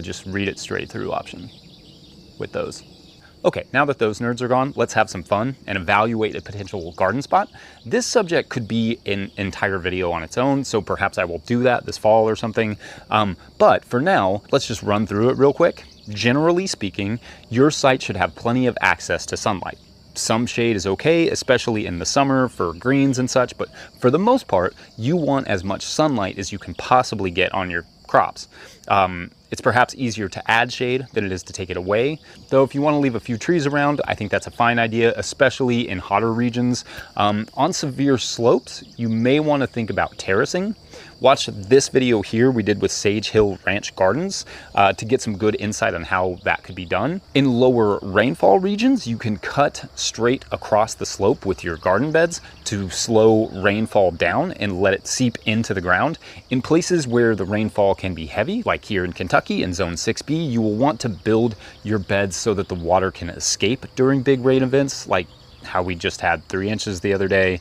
just read it straight through option with those. Okay, now that those nerds are gone, let's have some fun and evaluate a potential garden spot. This subject could be an entire video on its own, so perhaps I will do that this fall or something. But for now, let's just run through it real quick. Generally speaking, your site should have plenty of access to sunlight. Some shade is okay, especially in the summer for greens and such, but for the most part, you want as much sunlight as you can possibly get on your crops. It's perhaps easier to add shade than it is to take it away. Though if you want to leave a few trees around, I think that's a fine idea, especially in hotter regions. On severe slopes, you may want to think about terracing. Watch this video here we did with Sage Hill Ranch Gardens to get some good insight on how that could be done. In lower rainfall regions, you can cut straight across the slope with your garden beds to slow rainfall down and let it seep into the ground. In places where the rainfall can be heavy, like here in Kentucky in Zone 6B, you will want to build your beds so that the water can escape during big rain events, like how we just had 3 inches the other day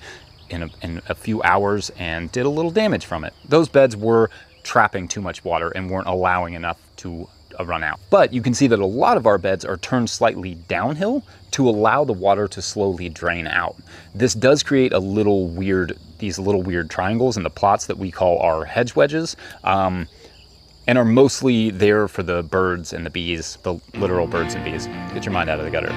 in a few hours and did a little damage from it. Those beds were trapping too much water and weren't allowing enough to run out. But you can see that a lot of our beds are turned slightly downhill to allow the water to slowly drain out. This does create these little weird triangles in the plots that we call our hedge wedges, and are mostly there for the birds and the bees, the literal birds and bees. Get your mind out of the gutter.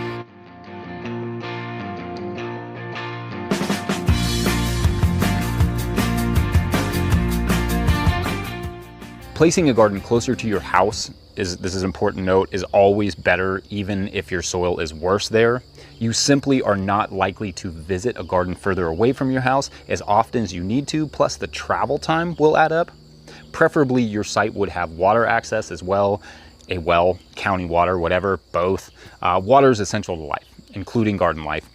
Placing a garden closer to your house, this is an important note, is always better even if your soil is worse there. You simply are not likely to visit a garden further away from your house as often as you need to, plus the travel time will add up. Preferably your site would have water access as well, a well, county water, whatever, both. Water is essential to life, including garden life.